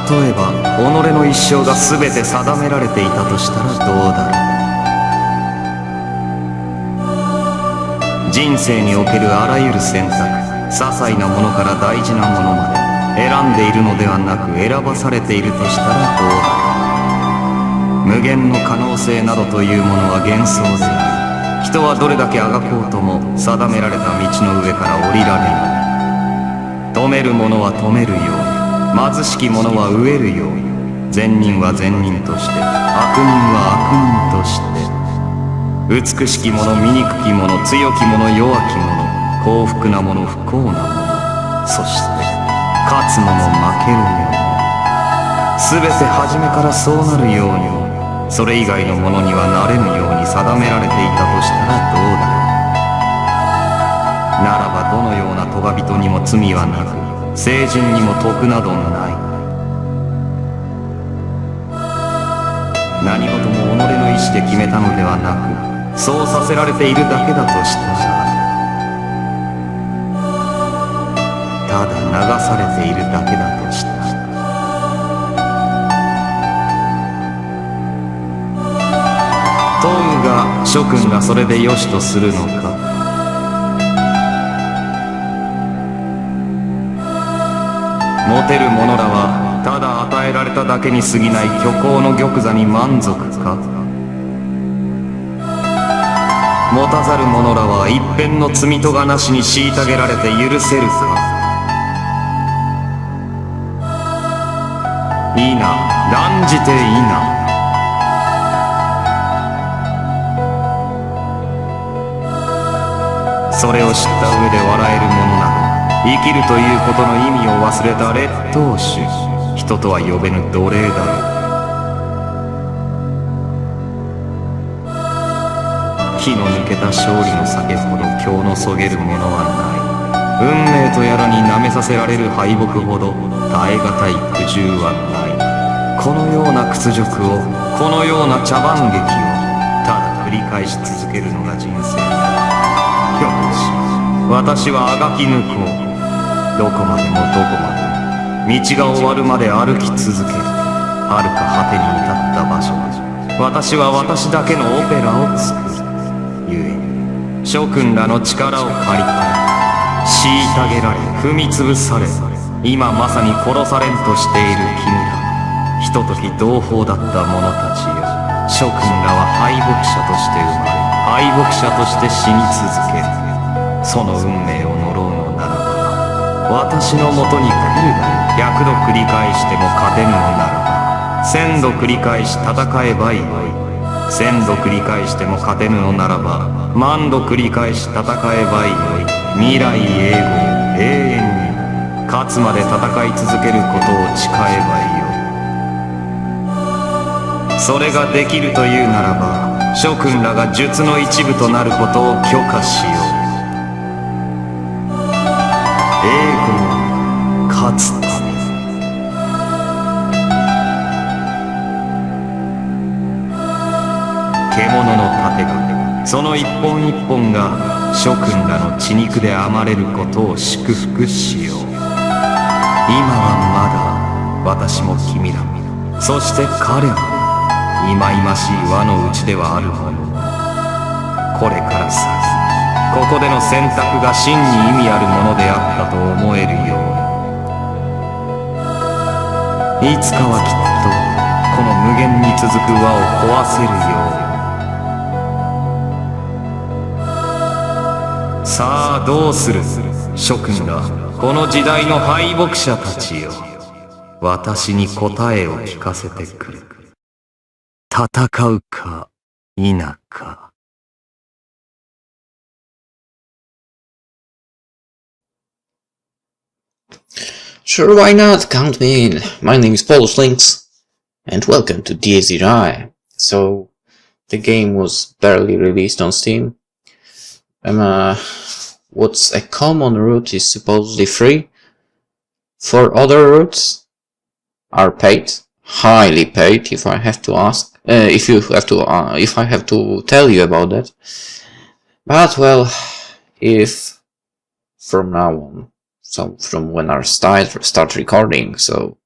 例えば己の一生が全て定められていたとしたらどうだろう。人生におけるあらゆる選択、些細なものから大事なものまで選んでいるのではなく選ばされているとしたらどうだろう。無限の可能性などというものは幻想であり、人はどれだけあがこうとも定められた道の上から降りられない。止める者は止めるように、貧しき者は飢えるように、善人は善人として、悪人は悪人として、美しき者、醜き者、強き者、弱き者、幸福な者、不幸な者、そして勝つ者、負ける者、すべて初めからそうなるように、それ以外のものにはなれぬように定められていたとしたらどうだろう。ならばどのような咎人にも罪はなく、聖人にも徳などない。何事も己の意志で決めたのではなく、そうさせられているだけだとしたら、ただ流されているだけだとしたら、問うが諸君がそれでよしとするのか。持てる者らはただ与えられただけに過ぎない虚構の玉座に満足か。持たざる者らは一片の罪咎なしに虐げられて許せるか。いいな、断じていいな。それを知った上で笑える者など、生きるということの意味を忘れた劣等種、人とは呼べぬ奴隷だろう。気の抜けた勝利の酒ほど今日のそげるものはない。運命とやらに舐めさせられる敗北ほど耐え難い苦渋はない。このような屈辱を、このような茶番劇をただ繰り返し続けるのが人生だ。よし、私はあがき抜こう。どこまでもどこまでも道が終わるまで歩き続ける。はるか果てに至った場所で私は私だけのオペラを作る。ゆえに諸君らの力を借りて虐げられ踏みつぶされ、今まさに殺されんとしている君ら、ひととき同胞だった者たちよ。諸君らは敗北者として生まれ、敗北者として死に続ける。その運命を呪うのならば、私のもとに来るが100度繰り返しても勝てぬのならば、1000度繰り返し戦えばよい。1000度繰り返しても勝てぬのならば、万度繰り返し戦えばよい。未来永劫永遠に勝つまで戦い続けることを誓えばよい。それができるというならば、諸君らが術の一部となることを許可しよう。勝つため。獣の盾が、その一本一本が諸君らの血肉で編まれることを祝福しよう。今はまだ私も君らも、そして彼らも忌々しい輪の内ではあるものの、これから先ここでの選択が真に意味あるものであったと思えるように、いつかはきっとこの無限に続く輪を壊せるように。さあどうする諸君ら、この時代の敗北者たちよ。私に答えを聞かせてくれ。戦うか否か。Sure, why not? Count me in. My name is PolishLynx, and welcome to irae. So, the game was barely released on Steam. What's a common route is supposedly free. 4 other routes are paid, highly paid. If I have to ask, if I have to tell you about that. But well, if from now on. So from when I start recording, so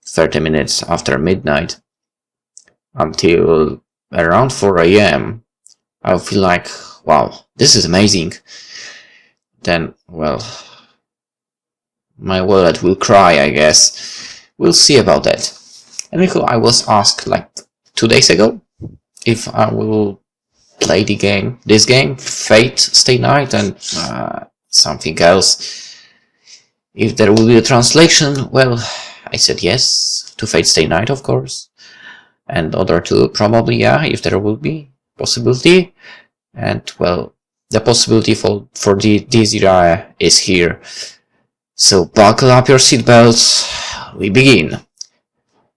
30 minutes after midnight until around 4 a.m. I'll feel like, wow, this is amazing. Then, well, my wallet will cry, I guess. We'll see about that. And I was asked like 2 days ago if I will play this game, Fate Stay Night, and something else. If there will be a translation, well, I said yes to Fate Stay Night, of course. And other two, probably, yeah, if there will be possibility. And, well, the possibility for this irae is here. So buckle up your seatbelts, we begin.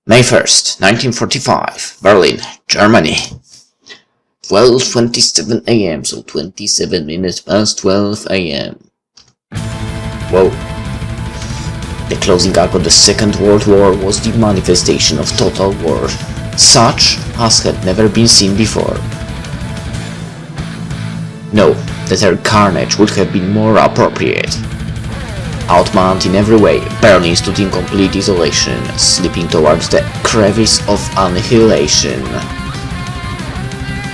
May 1st, 1945, Berlin, Germany. 12:27 a.m., so 27 minutes past 12 a.m. Whoa. The closing act of the Second World War was the manifestation of total war, such as had never been seen before. No, the term carnage would have been more appropriate. Outmanned in every way, Berlin stood in complete isolation, slipping towards the crevice of annihilation.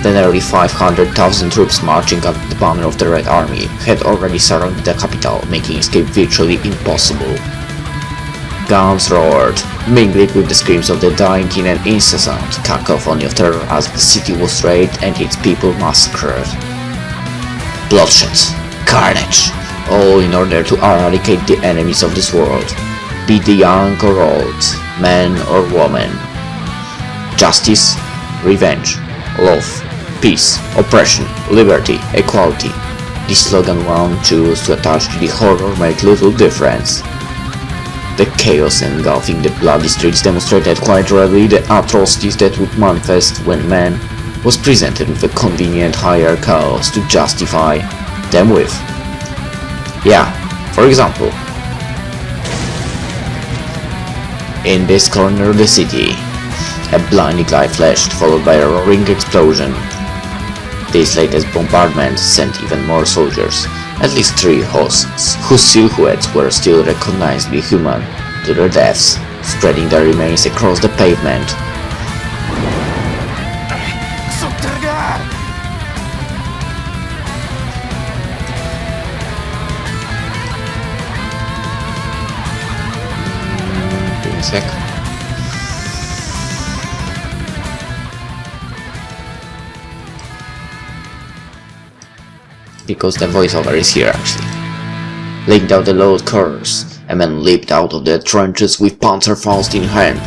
The nearly 500,000 troops marching under the banner of the Red Army had already surrounded the capital, making escape virtually impossible. Guns roared, mingling with the screams of the dying in an incessant cacophony of terror as the city was raped and its people massacred. Bloodshed, carnage, all in order to eradicate the enemies of this world, be they young or old, man or woman. Justice, revenge, love, peace, oppression, liberty, equality. This slogan one chose to attach to the horror made little difference. The chaos engulfing the bloody streets demonstrated quite readily the atrocities that would manifest when man was presented with a convenient higher cause to justify them with. Yeah, for example, in this corner of the city, a blinding light flashed, followed by a roaring explosion. This latest bombardment sent even more soldiers, at least 3 hosts, whose silhouettes were still recognizably human, to their deaths, spreading their remains across the pavement. Give me a sec. Because the voiceover is here actually. Laying down the load curse, a man leaped out of the trenches with Panzerfaust in hand.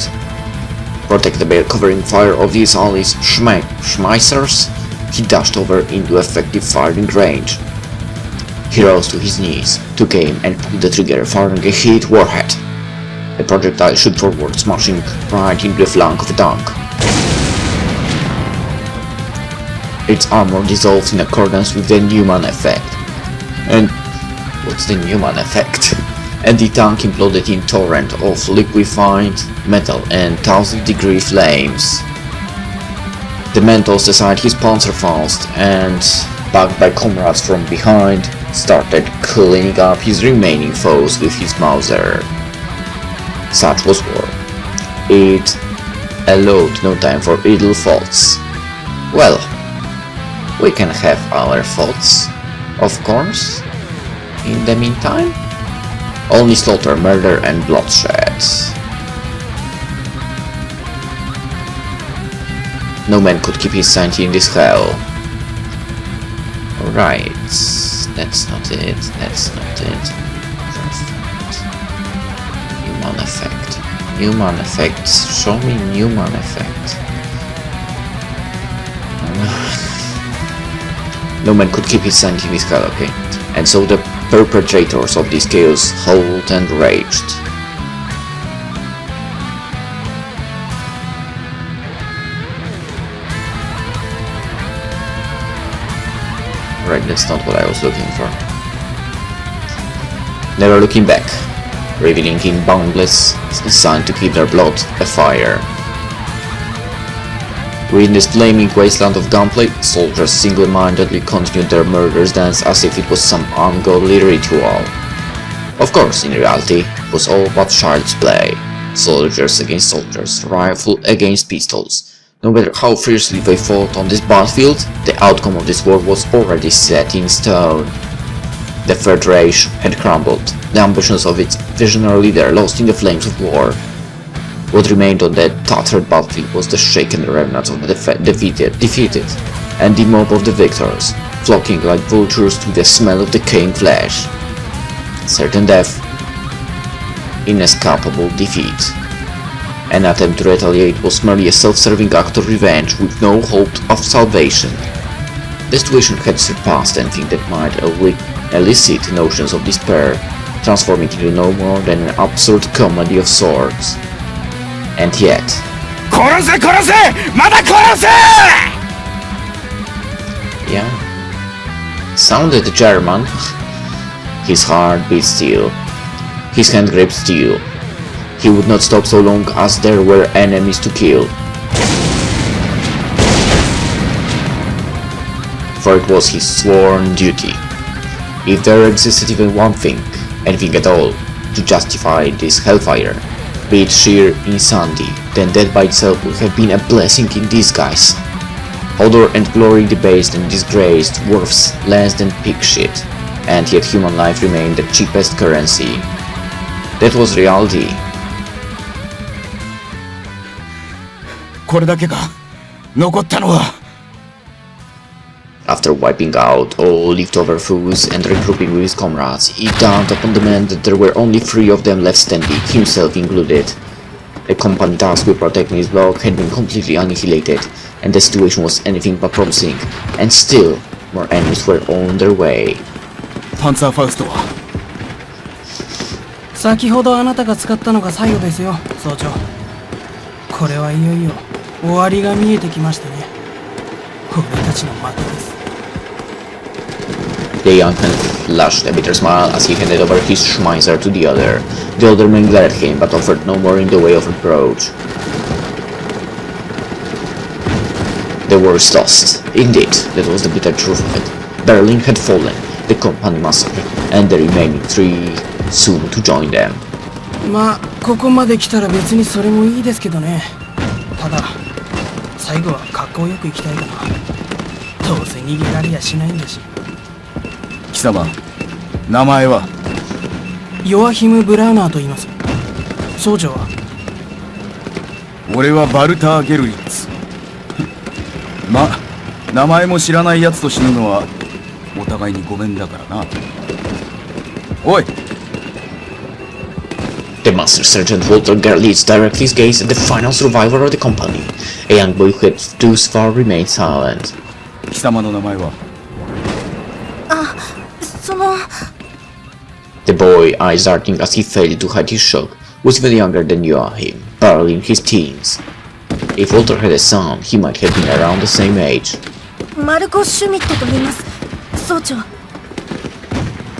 Protected by a covering fire of these allies Schmeissers, he dashed over into effective firing range. He rose to his knees, took aim and pulled the trigger, firing a heat warhead. The projectile shot forward, smashing right into the flank of a tank. Its armor dissolved in accordance with the Newman effect. And what's the Newman effect? And the tank imploded in torrent of liquefied metal and 1000-degree flames. The man tossed aside his Panzerfaust and, backed by comrades from behind, started cleaning up his remaining foes with his Mauser. Such was war. It allowed no time for idle thoughts. Well, we can have our thoughts, of course. In the meantime, only slaughter, murder and bloodshed. No man could keep his sanity in this hell. Alright, that's not it, that's not it. Newman effect. Newman effect. Show me Newman effect. No man could keep his sanity in this hell, okay? And so the perpetrators of this chaos howled and raged. Right, that's not what I was looking for. Never looking back, revealing in boundless sign to keep their blood afire. Within this flaming wasteland of gunplay, soldiers single-mindedly continued their murderous dance as if it was some ungodly ritual. Of course, in reality, it was all but child's play. Soldiers against soldiers, rifle against pistols. No matter how fiercely they fought on this battlefield, the outcome of this war was already set in stone. The Third Reich had crumbled, the ambitions of its visionary leader lost in the flames of war. What remained on that tattered battlefield was the shaken remnants of the defeated, and the mob of the victors, flocking like vultures to the smell of decaying flesh. Certain death, inescapable defeat. An attempt to retaliate was merely a self-serving act of revenge with no hope of salvation. The situation had surpassed anything that might elicit notions of despair, transforming into no more than an absurd comedy of sorts. And yet... Yeah. Sounded German. His heart beat still. His hand gripped steel. He would not stop so long as there were enemies to kill. For it was his sworn duty. If there existed even one thing, anything at all, to justify this hellfire, be it sheer insanity, then that by itself would have been a blessing in disguise. Honor and glory debased and disgraced, worth less than pig shit, and yet human life remained the cheapest currency. That was reality. これだけか残ったのは After wiping out all leftover foes and regrouping with his comrades, it dawned upon the man that there were only 3 of them left standing, himself included. The company tasked with protecting his block had been completely annihilated, and the situation was anything but promising, and still more enemies were on their way. パンツァーファウストは先ほどあなたが使ったのが最後ですよ、総長。これはいよいよ終わりが見えてきましたね。俺たちの負けです。The young man flashed a bitter smile as he handed over his Schmeiser to the other. The older man glared at him, but offered no more in the way of approach. The war is lost. Indeed, that was the bitter truth of it. Berlin had fallen, the company massacred, and the remaining 3 soon to join them. まあここまで来たら別にそれもいいですけどね。ただ最後は格好よく行きたいかな。どうせ逃げられやしないんだし。貴様名前はヨアヒム・ブラウナーと言います。総長は俺はバルター・ゲルリッツま、名前も知らない奴と死ぬのはお互いにごめんだからな。おい The Master Sergeant Walter Gerlitz directed his gaze at the final survivor of the company, a young boy who had thus far remained silent. 貴様の名前はThe boy, eyes darting as he failed to hide his shock, was even younger than Joachim, barely in his teens. If Walter had a son, he might have been around the same age. マルコ・シュミットと言います、総長。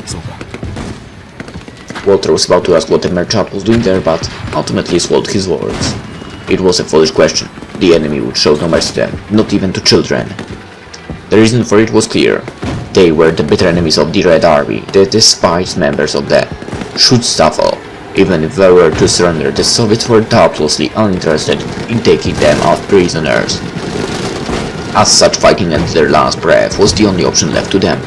そうか Walter was about to ask what the Merchant was doing there, but ultimately swallowed his words. It was a foolish question. The enemy would show no mercy to them, not even to children. The reason for it was clear. They were the bitter enemies of the Red Army, the despised members of the Schutzstaffel. Even if they were to surrender, the Soviets were doubtlessly uninterested in taking them as prisoners. As such, fighting until their last breath was the only option left to them.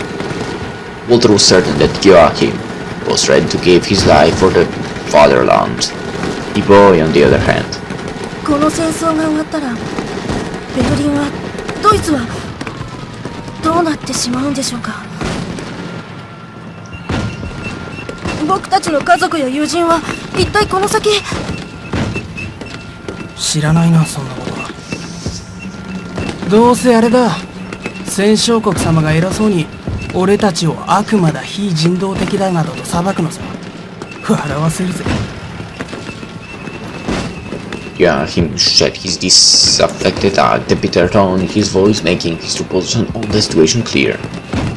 Walter was certain that Joachim was ready to give his life for the fatherland. The boy, on the other hand, この戦争が終わったら、ベルリンは、ドイツはどうなってしまうんでしょうか。僕たちの家族や友人は一体この先。知らないな、そんなことは。どうせあれだ、戦勝国様が偉そうに俺たちを悪魔だ、非人道的だなどと裁くのさ。笑わせるぜ。Joachim shed his disaffected eye, the bitter tone in his voice making his position on the situation clear.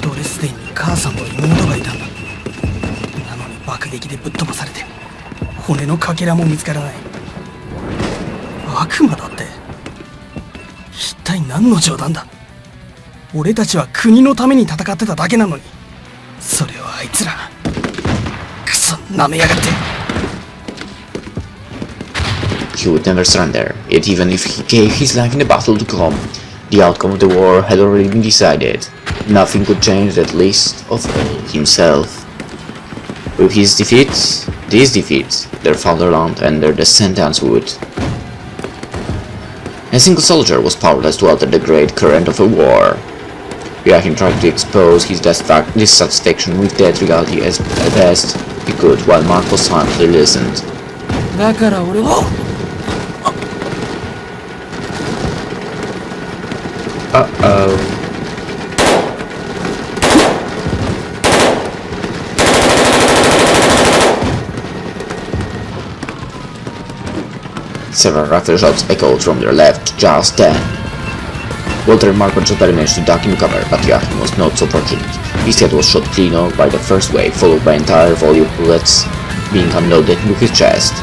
ドレスデンに母さんと妹がいたんだ。なのに爆撃でぶっ飛ばされて、骨のかけらも見つからない。悪魔だって。一体何の冗談だ。俺たちは国のために戦ってただけなのに、それをあいつらクソ舐めやがって。he would never surrender. Yet even if he gave his life in the battle to come, the outcome of the war had already been decided. Nothing could change that, least of all himself. With his defeat, their fatherland and their descendants would. A single soldier was powerless to alter the great current of a war. Guillotine tried to expose his dissatisfaction with that reality as best he could, while Marco silently listened. だから俺は Uh-oh. Several rifle shots echoed from their left just then. Walter and Marco just barely managed to duck into cover, but Guillotine was not so fortunate. His head was shot clean off by the first wave, followed by an entire volley of bullets being unloaded into his chest.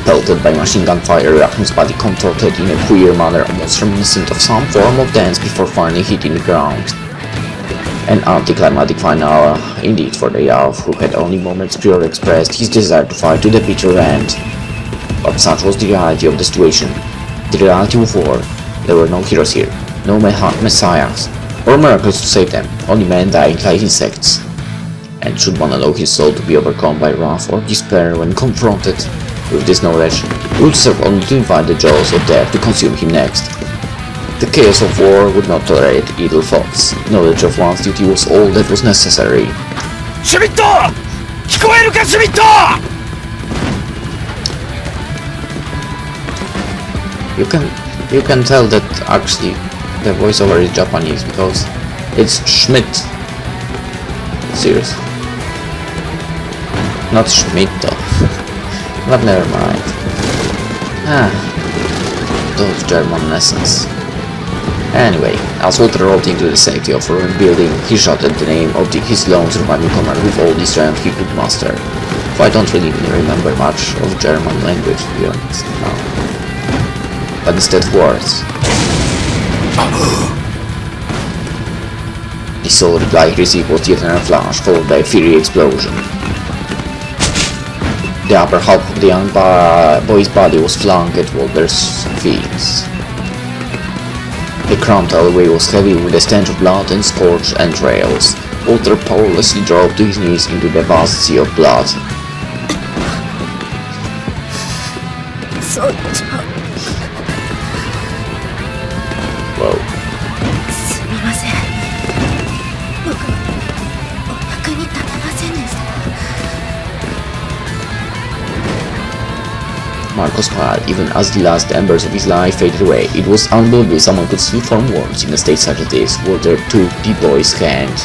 Pelted by machine gun fire, Guillotine's body contorted in a queer manner almost reminiscent of some form of dance before finally hitting the ground. An anticlimactic final, indeed, for the Yav, who had only moments prior expressed his desire to fight to the bitter end. But such was the reality of the situation. The reality of war. There were no heroes here, no messiahs, or miracles to save them, only men dying like insects. And should one allow his soul to be overcome by wrath or despair when confronted with this knowledge, it would serve only to invite the jaws of death to consume him next. The chaos of war would not tolerate idle thoughts. Knowledge of one's duty was all that was necessary. Schmidt! 聞こえるか、シュミット! You can tell that actually the voiceover is Japanese because it's Schmidt. Seriously. Not Schmidt though. But never mind. Those German lessons. Anyway, as Walter rolled into the safety of a ruined building, he shouted the name of his lone surviving comrade with all the strength he could muster. For I don't really remember much of German language, to be honest, now. But instead words. The sole reply he received was yet another flash, followed by a fiery explosion. The upper half of the young boy's body was flung at Walter's feet. The cramped alleyway was heavy with the stench of blood and scorched entrails. Walter powerlessly drove to his knees into the vast sea of blood. そうちゃん Whoa. すみません僕お役に立てませんでした Marco smiled even as the last embers of his life faded away. It was unbelievable someone could still form words in a state such as this. Walter took the boy's hand.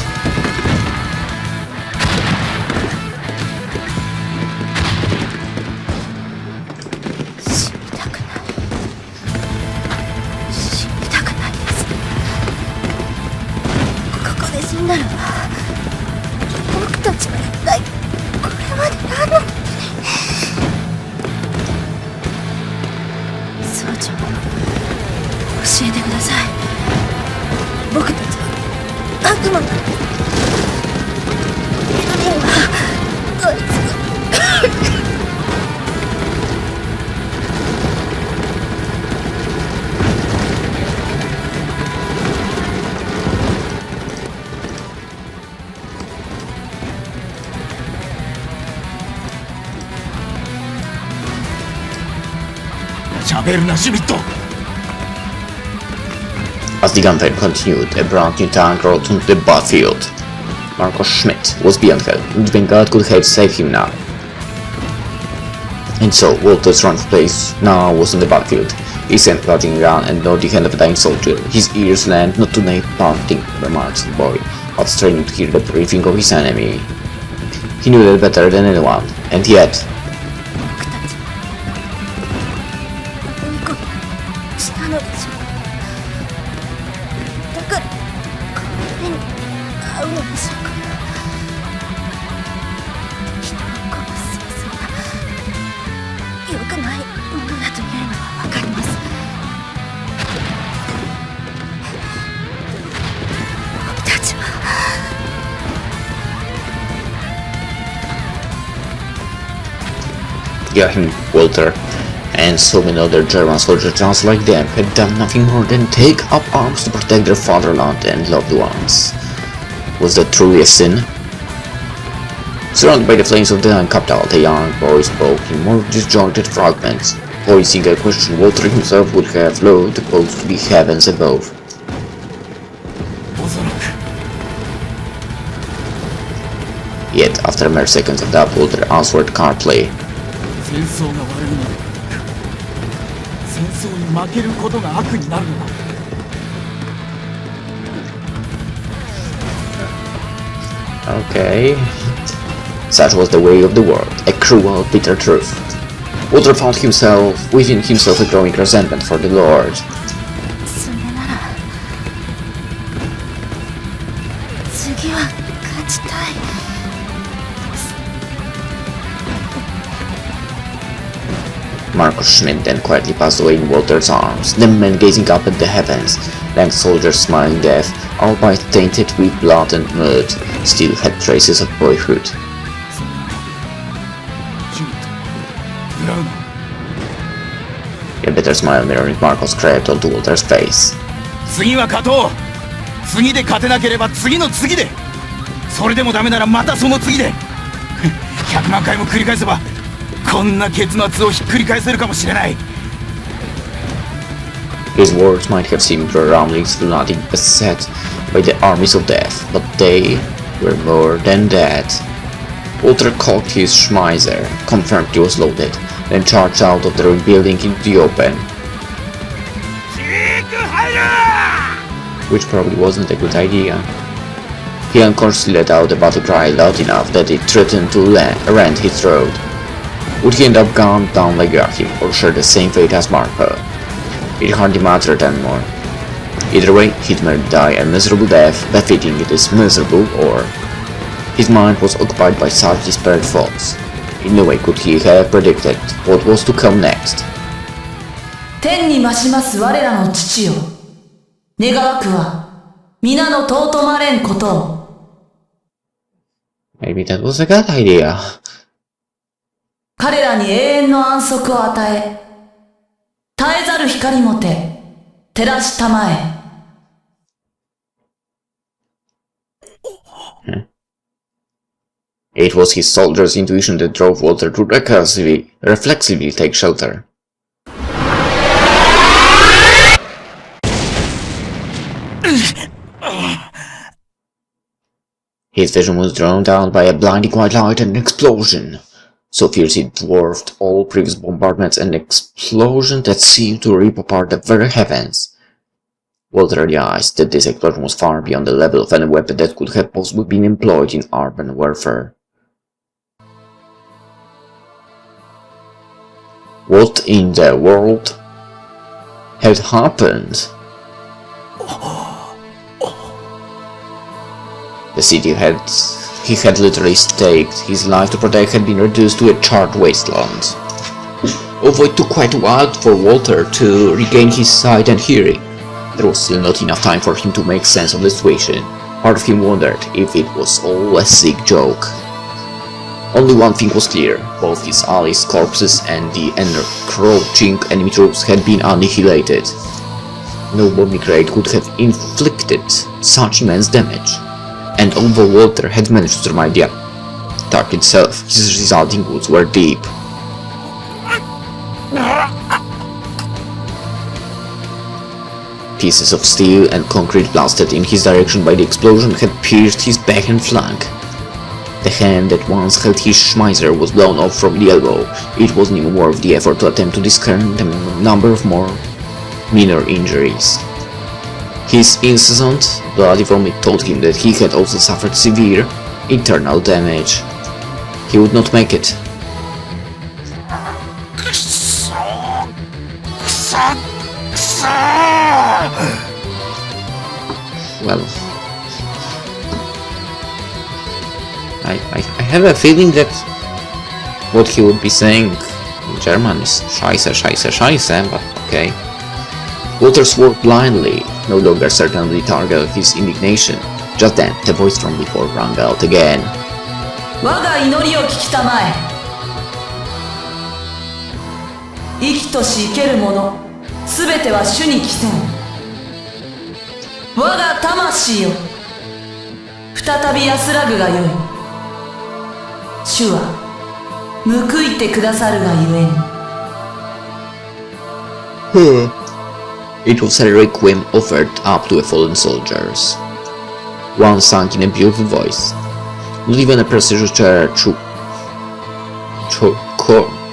As the gunfire continued, a brand new tank rolled onto the battlefield. Marco Schmidt was beyond help, and even God could have saved him now. And so, Walter's running place now was on the battlefield. His hand clutching a gun and not the hand of a dying soldier. His ears learned not to make parting remarks to the boy, but straining to hear the breathing of his enemy. He knew that better than anyone, and yet... したのでしょうだから目に合うのでしょうか人を殺す様子は良くないものだというのは分かります僕たちは Joachim, Walter, and so many other German soldiers just like them had done nothing more than take up arms to protect their fatherland and loved ones. Was that truly a sin? Surrounded by the flames of the capital, the young boy spoke in more disjointed fragments, voicing a question Walter himself would have loved supposed to be heavens above. Yet, after mere seconds of doubt, Walter answered calmly. 戦争が悪いのだ。戦争に負けることが悪になるのだ。Okay. Such was the way of the world, a cruel, bitter truth. Walter found within himself a growing resentment for the Lord. それなら次は勝ちたい。Marcus Schmidt then quietly passed away in Walter's arms, the men gazing up at the heavens, young soldiers smiling death, albeit tainted with blood and mud, still had traces of boyhood. A bitter smile mirroring Marcos crept onto Walter's face. 次は勝とう。次で勝てなければ次の次で。それでもダメならまたその次で。100万回も繰り返せばこんな結末をひっくり返せるかもしれない。 His words might have seemed rumblings lunatic beset by the armies of death, but they were more than that. Walter cocked his Schmeiser, confirmed he was loaded, then charged out of the building into the open. Which probably wasn't a good idea. He unconsciously let out a battle cry loud enough that it threatened to rend his throat. Would he end up gunned down like Joachim, or share the same fate as Marco? It hardly mattered anymore. Either way, he'd merely die a miserable death befitting this miserable or. His mind was occupied by such disparate thoughts. In no way could he have predicted what was to come next. 天に増します我らの父よ。願わくは皆の尊まれんことを。 Maybe that was a good idea. 彼らに永遠の安息を与え、絶えざる光もて照らしたまえ。It was his soldier's intuition that drove Walter to reflexively take shelter. His vision was drawn down by a blinding white light and an explosion, so fierce it dwarfed all previous bombardments, an explosion that seemed to rip apart the very heavens. Walter realized that this explosion was far beyond the level of any weapon that could have possibly been employed in urban warfare. What in the world had happened? The city he had literally staked his life to protect had been reduced to a charred wasteland. Although it took quite a while for Walter to regain his sight and hearing, there was still not enough time for him to make sense of the situation. Part of him wondered if it was all a sick joke. Only one thing was clear: both his allies' corpses and the encroaching enemy troops had been annihilated. No bombing raid could have inflicted such immense damage. And although Walter had managed to survive the attack itself, his resulting wounds were deep. Pieces of steel and concrete blasted in his direction by the explosion had pierced his back and flank. The hand that once held his Schmeiser was blown off from the elbow. It wasn't even worth the effort to attempt to discern the number of more minor injuries. His incessant bloody vomit told him that he had also suffered severe internal damage. He would not make it. Well, I have a feeling that what he would be saying in German is Scheiße, Scheiße, Scheiße, but okay. Walter swore blindly, no longer certain of the target of his indignation. Just then, the voice from before rang out again. 我が祈りを聞きたまえ。生きとし生けるものすべては主に帰せん。我が魂よ、再び安らぐがよい。主は報いてくださるがゆえに。It was a requiem offered up to the fallen soldiers. One sang in a beautiful voice. Not even a prestigious church.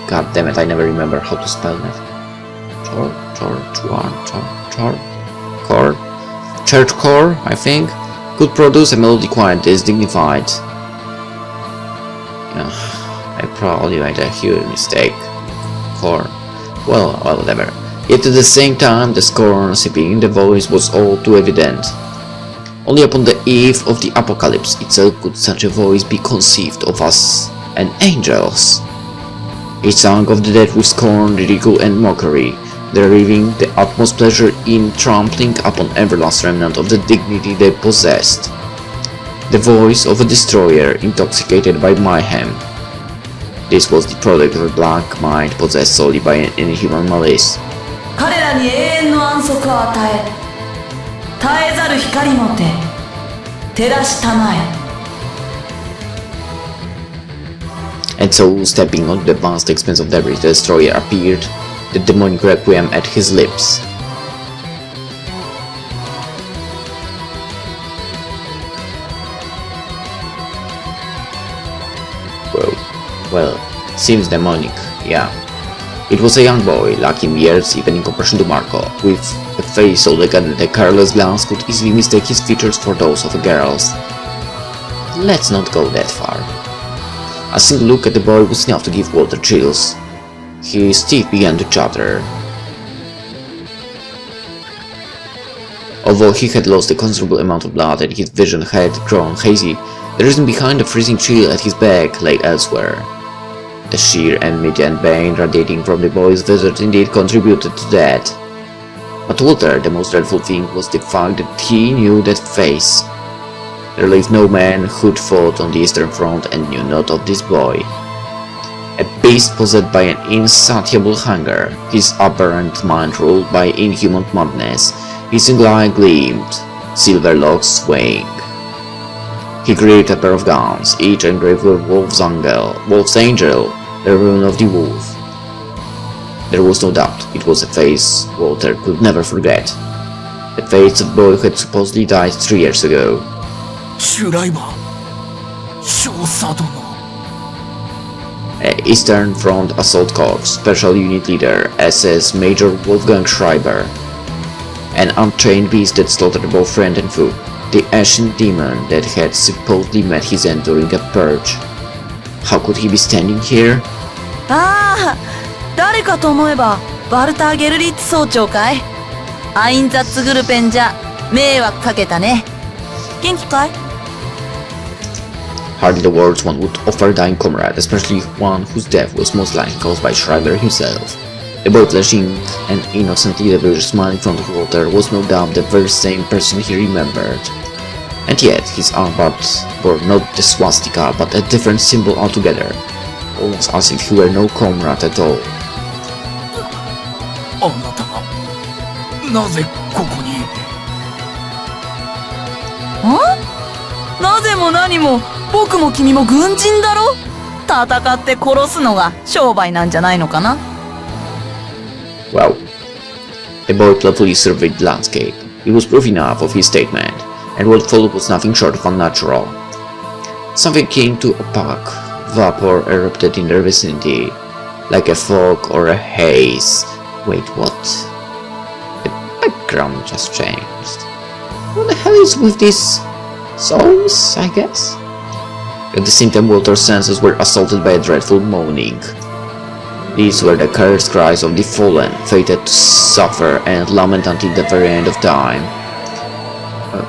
God damn it, I never remember how to spell that. Church core, I think, could produce a melody quite this dignified. Yeah, I probably made a huge mistake. Core. Well, whatever. Yet at the same time, the scorn seeping in the voice was all too evident. Only upon the eve of the apocalypse itself could such a voice be conceived of us and angels. It sang of the dead with scorn, ridicule and mockery, deriving the utmost pleasure in trampling upon every last remnant of the dignity they possessed. The voice of a destroyer intoxicated by mayhem. This was the product of a black mind possessed solely by an inhuman malice. 彼らに永遠の安息を与え、絶えざる光もて照らしたまえ。 And so, stepping onto the vast expanse of debris, the destroyer appeared, the demonic requiem at his lips. Well, seems demonic, yeah. It was a young boy, lacking in years even in comparison to Marco, with a face so decadent that a careless glance could easily mistake his features for those of a girl's. Let's not go that far. A single look at the boy was enough to give Walter chills. His teeth began to chatter. Although he had lost a considerable amount of blood and his vision had grown hazy, the reason behind the freezing chill at his back lay elsewhere. The sheer enmity and pain radiating from the boy's visage indeed contributed to that. But Walter, the most dreadful thing was the fact that he knew that face. There lived no man who'd fought on the Eastern Front and knew not of this boy. A beast possessed by an insatiable hunger, his aberrant mind ruled by inhuman madness, his single eye gleamed, silver locks swaying. He gripped a pair of guns, each engraved with Wolf's Angel, the ruin of the wolf. There was no doubt, it was a face Walter could never forget. The face of the boy who had supposedly died 3 years ago. シュライバー少佐殿 Eastern Front Assault Corps Special Unit Leader SS Major Wolfgang Schreiber. An untrained beast that slaughtered both friend and foe. The ancient demon that had supposedly met his end during a purge. How could he be standing here? ああ、誰かと思えばバルター・ゲルリッツ総長かい。アインザッツグルペンじゃ迷惑かけたね。元気かい？ Hardly the words one would offer a dying comrade, especially one whose death was most likely caused by Schreiber himself. The boy flashing an innocently devilish smile in front of Walter was no doubt the very same person he remembered. And yet, his armbands bore not the swastika, but a different symbol altogether, almost as if he were no comrade at all. あなたがなぜここになぜも何も僕も君も軍人だろ。戦って殺すのが商売なんじゃないのかな。 Well, the boy playfully surveyed the landscape. He was proof enough of his statement, and what followed was nothing short of unnatural. Something came to opaque, vapor erupted in their vicinity, like a fog or a haze. Wait, what? The background just changed. What the hell is with these souls, I guess? At the same time, Walter's senses were assaulted by a dreadful moaning. These were the cursed cries of the fallen, fated to suffer and lament until the very end of time.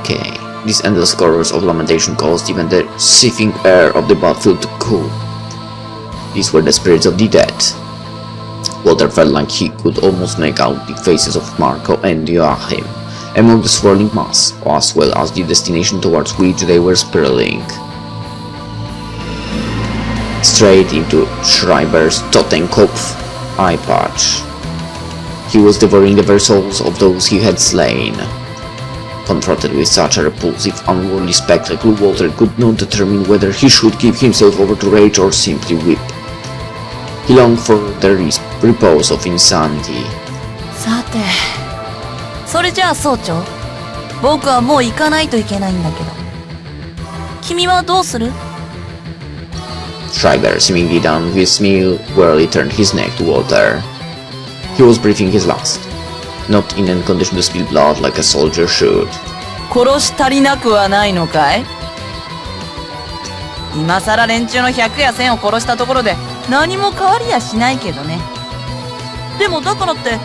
Okay, these endless chorus of lamentation caused even the seething air of the battlefield to cool. These were the spirits of the dead. Walter felt like he could almost make out the faces of Marco and Joachim among the swirling mass, as well as the destination towards which they were spiraling. Straight into Schreiber's Totenkopf. eye patch. He was devouring the very souls of those he had slain. Confronted with such a repulsive, unworldly spectacle, Walter could not determine whether he should give himself over to rage or simply weep. He longed for the repose of insanity. さて、それじゃあ総長、僕はもう行かないといけないんだけど、君はどうする？ Schreiber, seemingly done with his meal, wearily turned his neck to Walter. He was breathing his last, not in any condition to spill blood like a soldier should. 殺し足りなくはないのかい？今さら連中の100や1000を殺したところで何も変わりやしないけどね。でもだからって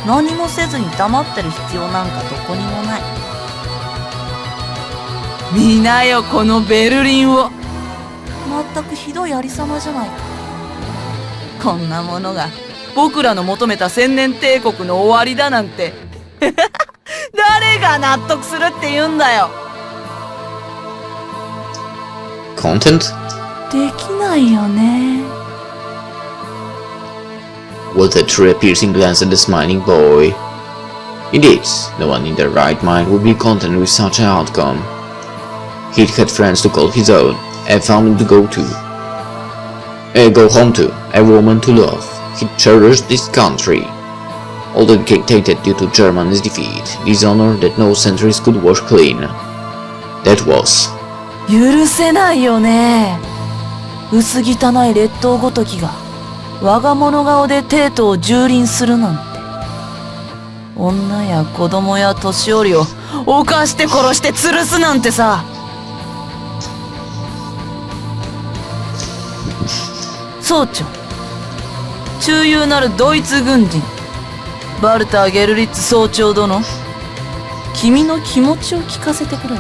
何もせずに黙ってる必要なんかどこにもない。見なよこのベルリンを。全くひどいありさまじゃないか。こんなものが僕らの求めた千年帝国の終わりだなんて誰が納得するって言うんだよ。 Content? できないよね。Walter threw a piercing glance at the smiling boy. Indeed, no one in their right mind would be content with such an outcome. He'd had friends to call his own, a family to go home to, a woman to love. He cherished this country, although dictated due to Germany's defeat, dishonor that no centuries could wash clean. That was. 許せないよね。薄汚い劣等ごときが我が物顔で帝都を蹂躙するなんて。女や子供や年寄りを犯して殺して吊るすなんてさ。総長、忠勇なるドイツ軍人バルター・ゲルリッツ総長殿、君の気持ちを聞かせてくれ。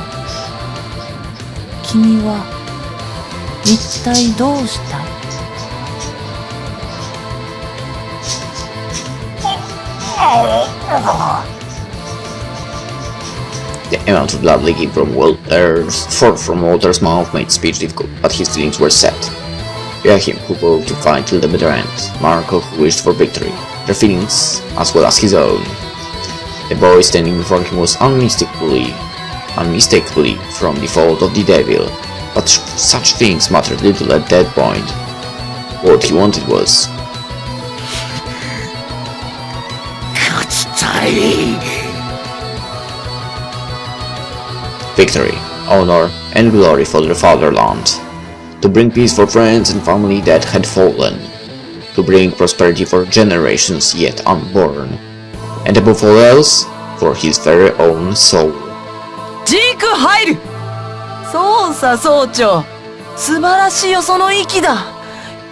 君は一体どうしたい？ The amount of blood leaking from Walter's mouth made speech difficult, but his feelings were set. Joachim, who vowed to fight till the bitter end, Marco, who wished for victory, their feelings as well as his own. The boy standing before him was unmistakably from the fault of the devil, but such things mattered little at that point. What he wanted was victory, honor, and glory for their fatherland. To bring peace for friends and family that had fallen. To bring prosperity for generations yet unborn. And above all else, for his very own soul. ジーク入る。そうさ総長、素晴らしいよその息だ。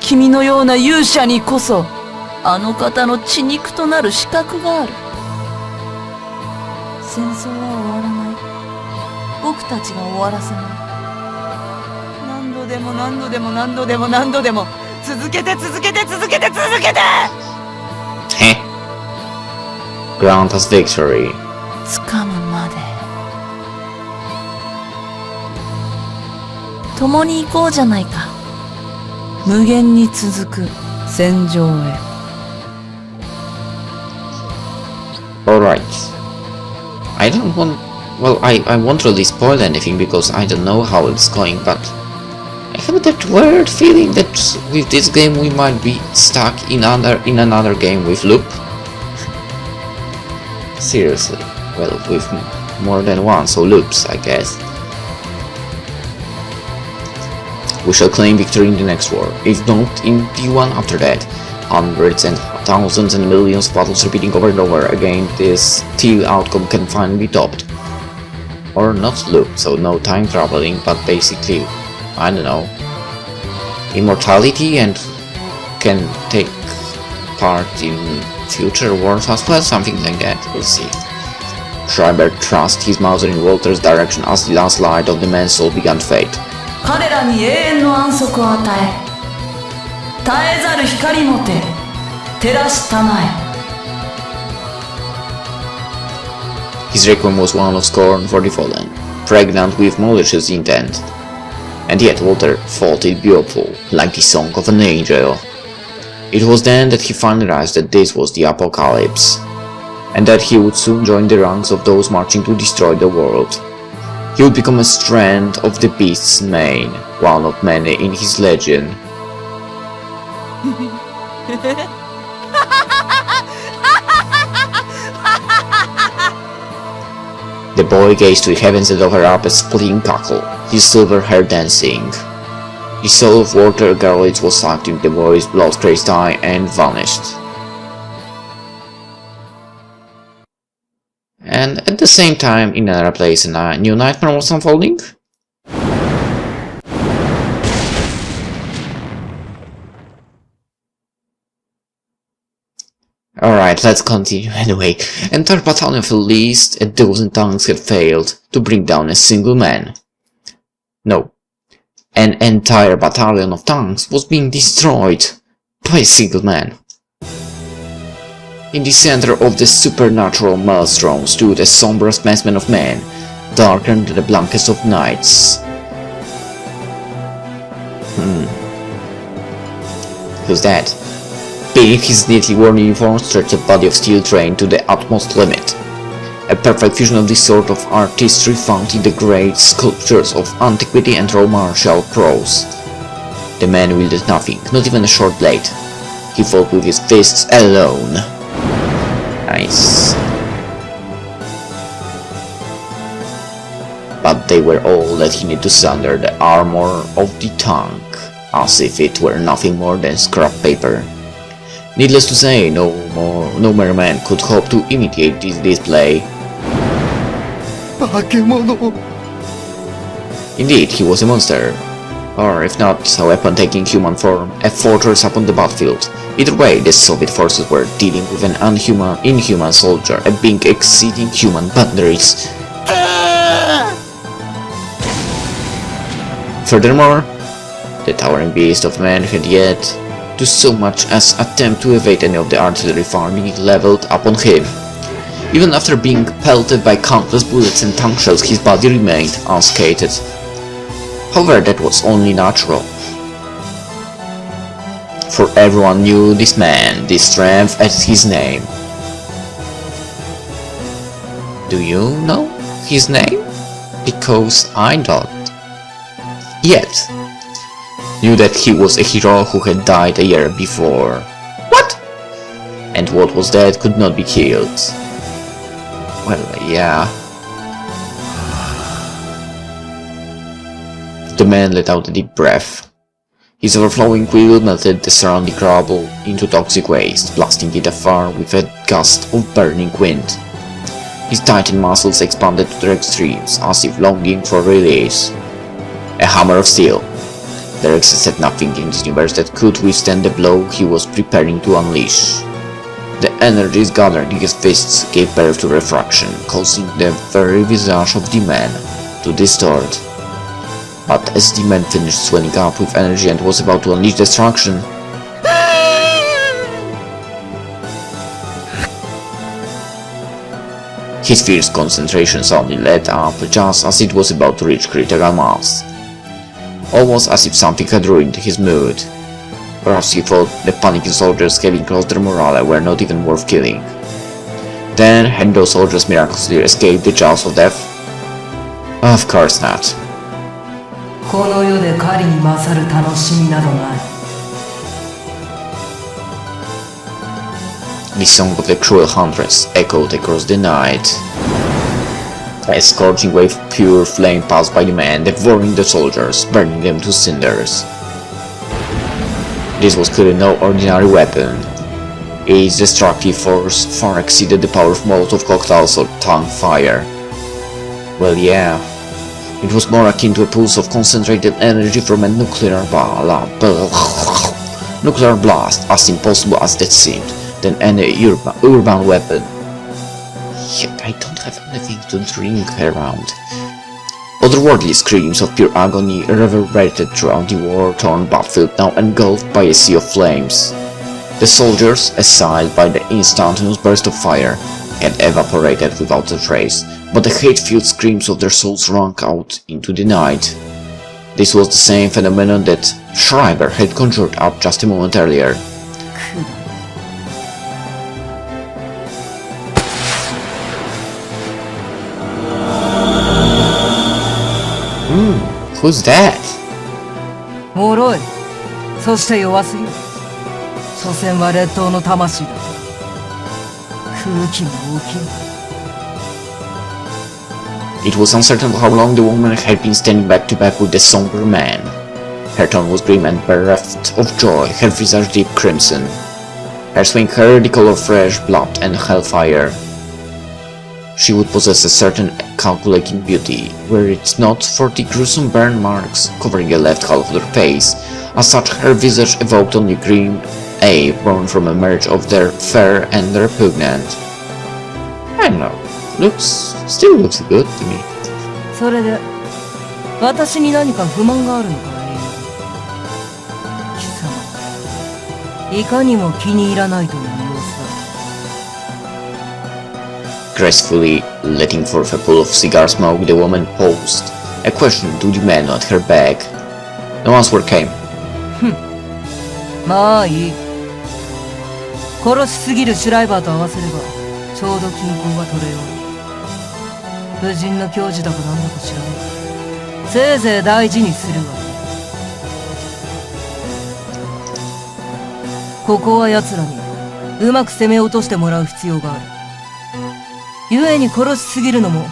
君のような勇者にこそあの方の血肉となる資格がある。戦争は終わらない。僕たちが終わらせない。何度でも何度でも何度でも何度でも続けて続けて続けて続けて。Grant us victory. 掴むまで。共に行こうじゃないか。無限に続く戦場へ。Alright. I don't want... Well, I won't really spoil anything because I don't know how it's going, but I have that weird feeling that with this game we might be stuck in another game with Loop. Seriously. Well, with more than one, so loops, I guess. We shall claim victory in the next war, if not in the one after that. Hundreds and thousands and millions of battles repeating over and over again, this till outcome can finally be topped. Or not loop, so no time traveling, but basically, I don't know, immortality and can take part in future wars as well, something like that, we'll see. Schreiber thrust his Mauser in Walter's direction as the last light of the man's soul began to fade. 彼らに永遠の安息を与え、絶えざる光もて照らしたまえ。 His requiem was one of scorn for the fallen, pregnant with malicious intent. And yet Walter thought it beautiful, like the song of an angel. It was then that he finally realized that this was the apocalypse, and that he would soon join the ranks of those marching to destroy the world. He would become a strand of the beast's mane, one of many in his legion. The boy gazed to the heavens and over up a splitting cackle, his silver hair dancing. The soul of water garlic was sucked into the boy's blood-crazed eye and vanished. And at the same time, in another place, a new nightmare was unfolding. Alright, let's continue anyway. Entire battalion of at least a dozen tanks had failed to bring down a single man. No. An entire battalion of tanks was being destroyed by a single man. In the center of the supernatural maelstrom stood a somber specimen of man, darker than the blankest of nights. Who's that? Beneath his neatly worn uniform stretched a body of steel trained to the utmost limit. A perfect fusion of this sort of artistry found in the great sculptures of antiquity and raw martial prose. The man wielded nothing, not even a short blade. He fought with his fists alone. Nice. But they were all that he needed to sunder the armor of the tank, as if it were nothing more than scrap paper. Needless to say, no mere man could hope to imitate this display. Indeed, he was a monster, or if not, a weapon taking human form, a fortress upon the battlefield. Either way, the Soviet forces were dealing with an inhuman soldier, a being exceeding human boundaries. Furthermore, the towering beast of man had yet to so much as attempt to evade any of the artillery fire being leveled upon him. Even after being pelted by countless bullets and tank shells, his body remained unscathed. However, that was only natural. For everyone knew this man, this strength as his name. Do you know his name? Because I don't. Yet. Knew that he was a hero who had died a year before. What? And what was dead could not be killed. Well, yeah. The man let out a deep breath. His overflowing quill melted the surrounding rubble into toxic waste, blasting it afar with a gust of burning wind. His tightened muscles expanded to their extremes, as if longing for release. A hammer of steel. There existed nothing in this universe that could withstand the blow he was preparing to unleash. The energies gathered in his fists gave birth to refraction, causing the very visage of the man to distort. But as the man finished swelling up with energy and was about to unleash destruction, his fierce concentration suddenly let up just as it was about to reach critical mass. Almost as if something had ruined his mood. Perhaps he thought the panicking soldiers having lost their morale were not even worth killing. Then, had those soldiers miraculously escaped the jaws of death? Of course not. この世で狩りに勝る楽しみなどない。 The song of the cruel huntress echoed across the night. A scorching wave of pure flame passed by the man, devouring the soldiers, burning them to cinders. This was clearly no ordinary weapon. Its destructive force far exceeded the power of Molotov cocktails or tongue fire. Well, yeah, it was more akin to a pulse of concentrated energy from a nuclear blast, as impossible as that seemed, than any urban weapon. Yet I don't have anything to drink around. Otherworldly screams of pure agony reverberated throughout the war-torn battlefield, now engulfed by a sea of flames. The soldiers, assailed by the instantaneous burst of fire, had evaporated without a trace, but the hate-filled screams of their souls rang out into the night. This was the same phenomenon that Schreiber had conjured up just a moment earlier. Who's that? 脆い。そして弱すぎる。所詮は劣等の魂だと。空気も大きい。It was uncertain how long the woman had been standing back to back with the somber man. Her tone was grim and bereft of joy, her visage deep crimson. Her swing hair the color of fresh blood and hellfire. She would possess a certain calculating beauty, were it not for the gruesome burn marks covering the left half of her face. As such, her visage evoked only grim awe born from a merge of their fair and repugnant. I don't know. Still looks good to me. それで、私に何か不満があるのかい？貴様、いかにも気に入らないという様子だ。Gracefully letting forth a pull of cigar smoke, the woman posed a question to the man at her back. No answer came. まあいい。殺しすぎるシュライバーと合わせれば、ちょうど均衡が取れよう。無人の矜持だかなんだか知らない。せいぜい大事にするわ。ここは奴らにうまく攻め落としてもらう必要がある。故に殺しすぎるのも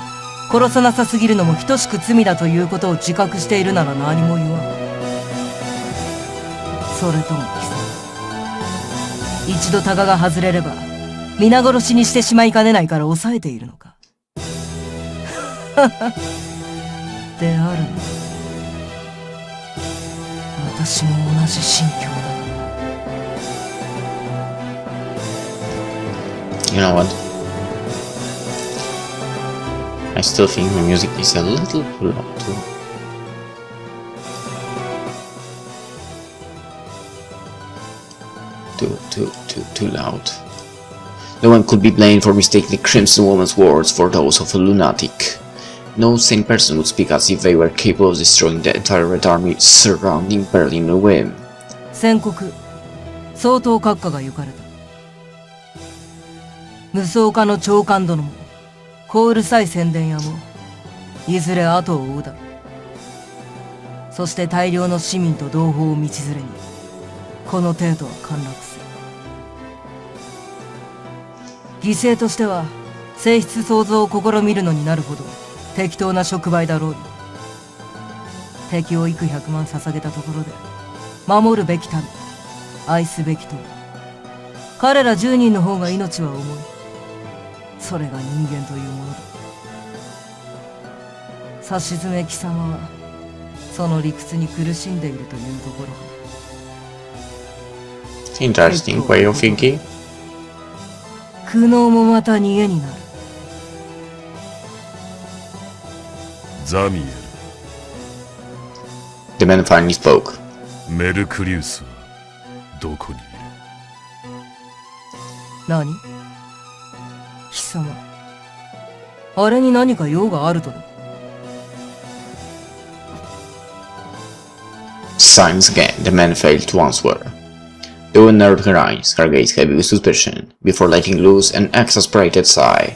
殺さなさすぎるのも等しく罪だということを自覚しているなら何も言わん。それとも貴様、一度タガが外れれば皆殺しにしてしまいかねないから抑えているのか。であるの。私も同じ心境だ。You know what? I still think the music is a little too loud too loud. No one could be blamed for mistaking the Crimson Woman's words for those of a lunatic. No sane person would speak as if they were capable of destroying the entire Red Army surrounding Berlin in a whim. 宣告、相当閣下が行かれた。無双家の長官殿も、小うるさい宣伝屋も、いずれ後を追うだろう。そして大量の市民と同胞を道連れに、この程度は陥落する。犠牲としては、性質創造を試みるのになるほど、適当な触媒だろうに。敵を幾百万捧げたところで、守るべき民、愛すべき友。彼ら10人の方が命は重い。それが人間というものだ。さしずめ貴様は、その理屈に苦しんでいるというところ。Interesting way of thinking. 苦悩もまた逃げになる。ザミエル、 The man finally spoke. メルクリウスはどこにいる？何？貴様、あれに何か用があるとでも？ Silence again. The man failed to answer. The woman narrowed her eyes, her gaze heavy with suspicion, before letting loose an exasperated sigh.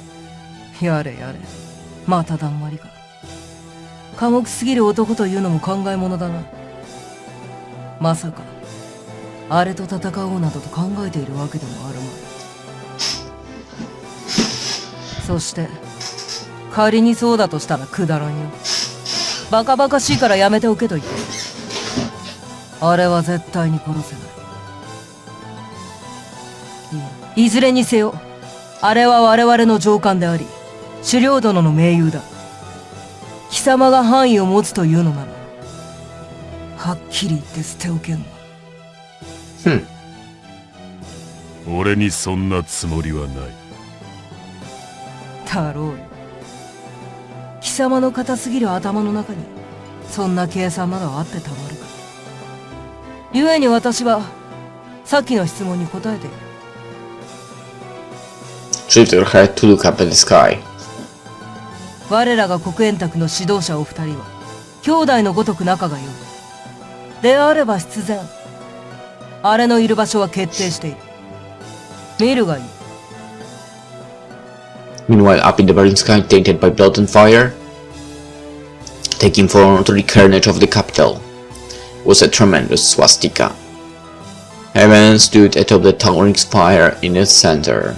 やれやれ、まただんまりか。寡黙すぎる男というのも考えものだな。まさか、あれと戦おうなどと考えているわけでもあるまい。そして、仮にそうだとしたらくだらんよ。バカバカしいからやめておけと言って。あれは絶対に殺せない。いずれにせよ、あれは我々の上官であり、狩猟殿の盟友だ。貴様が範囲を持つというのなら、はっきり言って捨ておけんわ。俺にそんなつもりはない。だろうよ。貴様の硬すぎる頭の中に、そんな計算などあってたまるか。故に私は、さっきの質問に答えている。She lifted her head to look up at the sky. 我らが黒煙卓の指導者お二人は、兄弟のごとく仲が良い。であれば必然、あれのいる場所は決定している。見るがいい。Meanwhile, up in the Berlin sky, tainted by blood and fire, taking form to the carnage of the capital, was a tremendous swastika. Heaven stood atop the towering spire in its center.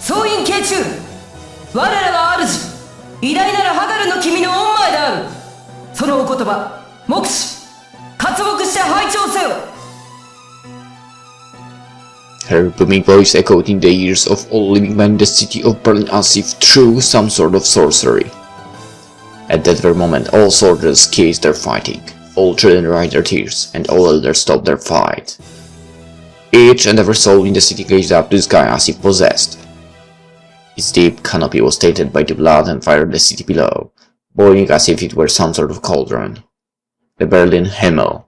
総員慶中、我らが主、偉大なるハガルの君の恩前である。そのお言葉、目視、刮目して拝聴せよ。Her booming voice echoed in the ears of all living men in the city of Berlin as if through some sort of sorcery. At that very moment, all soldiers ceased their fighting, all children dried their tears, and all elders stopped their fight. Each and every soul in the city gazed up to the sky as if possessed. Its deep canopy was tainted by the blood and fire of the city below, boiling as if it were some sort of cauldron. The Berlin Himmel.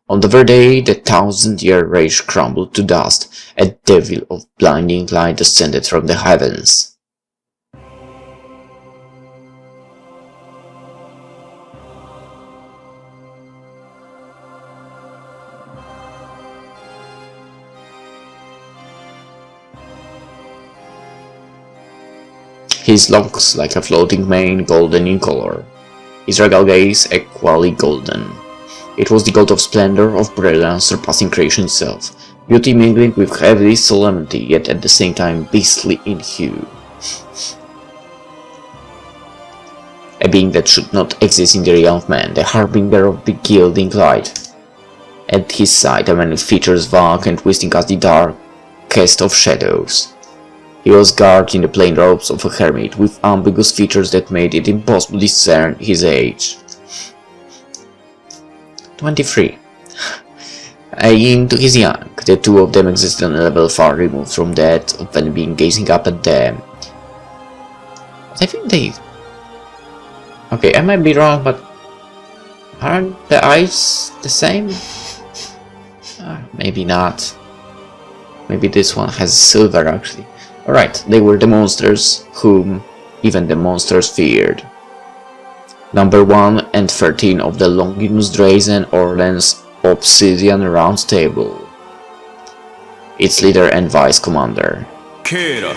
On the very day the 1,000-year rage crumbled to dust, a devil of blinding light descended from the heavens. His locks like a floating mane, golden in color. His regal gaze equally golden. It was the gold of splendor, of brilliance, surpassing creation itself, beauty mingling with heavy solemnity, yet at the same time beastly in hue. A being that should not exist in the realm of man, the harbinger of the gilding light. At his side, a man with features vague and twisting as the darkest of shadows. He was garbed in the plain robes of a hermit, with ambiguous features that made it impossible to discern his age. 23. Into his young, the two of them existed on a level far removed from that of any being gazing up at them. I think they... Okay, I might be wrong, but aren't the eyes the same? Maybe not. Maybe this one has silver actually. Alright, they were the monsters whom even the monsters feared. Number 1 and 13 of the Longinus Drazen Orleans Obsidian Round Table. Its leader and vice commander. Kera.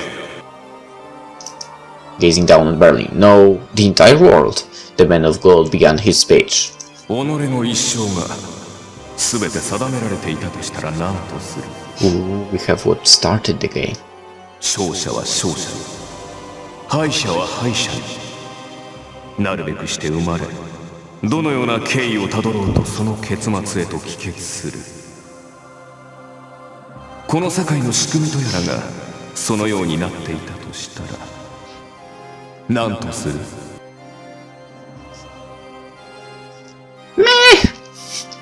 Gazing down at Berlin, no, the entire world, the man of gold began his speech. 己の一生が全て定められていたとしたら何とする。 Ooh, we have what started the game. 勝者は勝者に、敗者は敗者になるべくして生まれ、どのような経緯をたどろうとその結末へと帰結する。この世界の仕組みとやらがそのようになっていたとしたら何とする？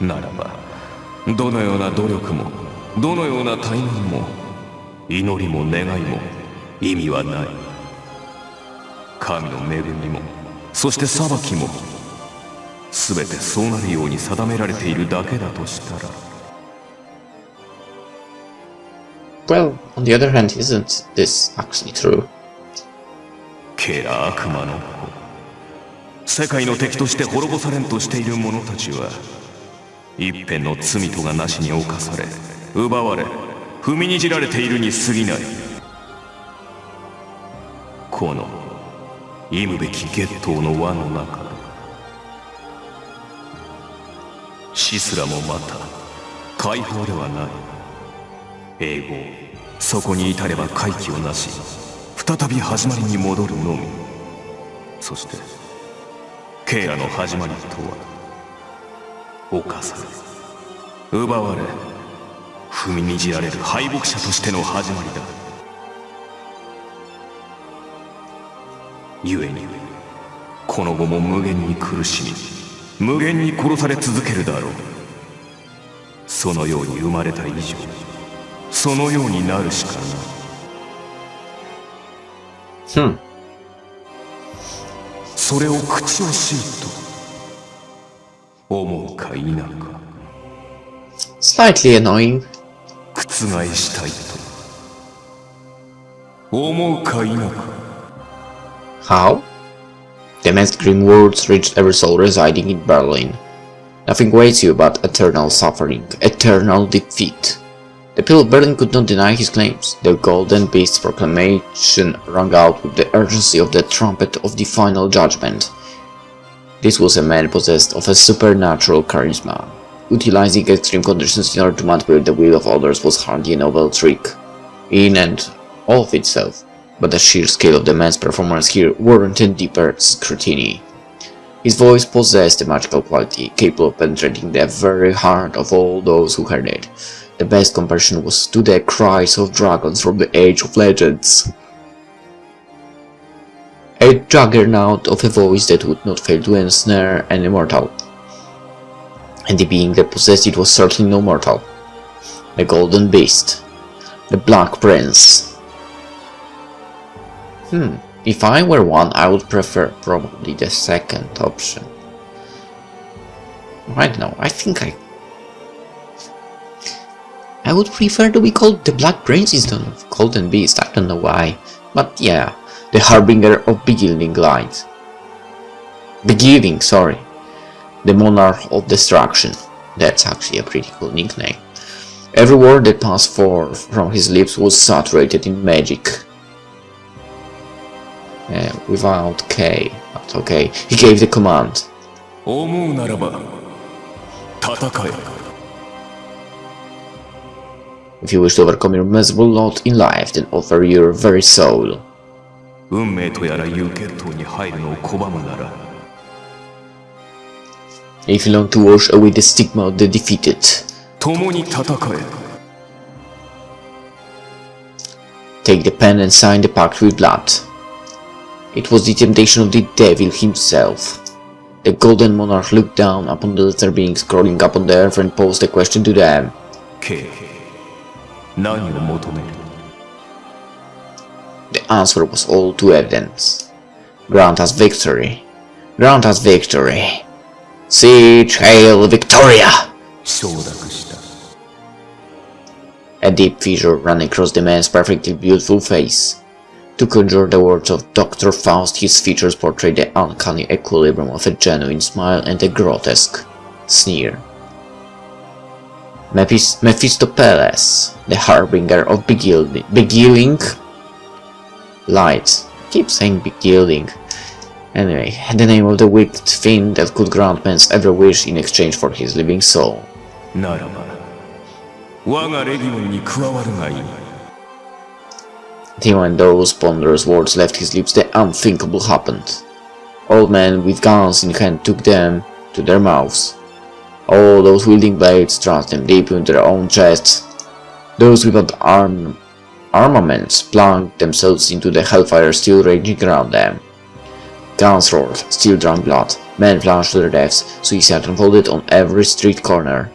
ならばどのような努力もどのような怠慢も祈りも願いも意味はない。神の恵みもそして裁きもすべてそうなるように定められているだけだとしたら。 Well, on the other hand, isn't this actually true? ケラ悪魔の子、世界の敵として滅ぼされんとしている者たちは一片の罪とがなしに侵され奪われ踏みにじられているに過ぎない。この忌むべき月頭の輪の中死すらもまた解放ではない。永劫そこに至れば回帰をなし再び始まりに戻るのみ。そしてケイラの始まりとは侵され奪われ踏みにじられる敗北者としての始まりだ。故にこの後も無限に苦しみ無限に殺され続けるだろう。そのように生まれた以上そのようになるしかない。それを口惜しいと思うか否か。Slightly annoying. 覆したいと思うか否か。How? The man's grim words reached every soul residing in Berlin. Nothing waits you but eternal suffering, eternal defeat. The people of Berlin could not deny his claims. The Golden Beast's proclamation rang out with the urgency of the trumpet of the final judgment. This was a man possessed of a supernatural charisma. Utilizing extreme conditions in order to manipulate the will of others was hardly a novel trick, in and of itself, but the sheer scale of the man's performance here warranted deeper scrutiny. His voice possessed a magical quality, capable of penetrating the very heart of all those who heard it. The best comparison was to the cries of dragons from the Age of Legends. A juggernaut of a voice that would not fail to ensnare an immortal. And the being that possessed it was certainly no mortal. The Golden Beast. The Black Prince. If I were one, I would prefer probably the second option. I don't know, I think I would prefer to be called the Black Prince instead of Golden Beast, I don't know why. But yeah, the Harbinger of Beginning Light. Beginning, sorry. The Monarch of Destruction. That's actually a pretty cool nickname. Every word that passed forth from his lips was saturated in magic. Without K, but okay. He gave the command. If you wish to overcome your miserable lot in life, then offer your very soul. If you long to wash away the stigma of the defeated, take the pen and sign the pact with blood. It was the temptation of the devil himself. The Golden Monarch looked down upon the lesser beings crawling upon the earth and posed a question to them. The answer was all too evident. Grant us victory. Grant us victory. Siege, hail, Victoria! A deep fissure ran across the man's perfectly beautiful face. To conjure the words of Dr. Faust, his features portrayed the uncanny equilibrium of a genuine smile and a grotesque sneer. Mephistopheles, the harbinger of beguiling light. I keep saying beguiling. Anyway, the name of the wicked fiend that could grant man's every wish in exchange for his living soul. Then when those ponderous words left his lips, the unthinkable happened. Old men with guns in hand took them to their mouths. All those wielding blades thrust them deep into their own chests. Those without armaments plunged themselves into the hellfire still raging around them. Guns roared, steel drank blood, men plunged to their deaths, suicide unfolded on every street corner.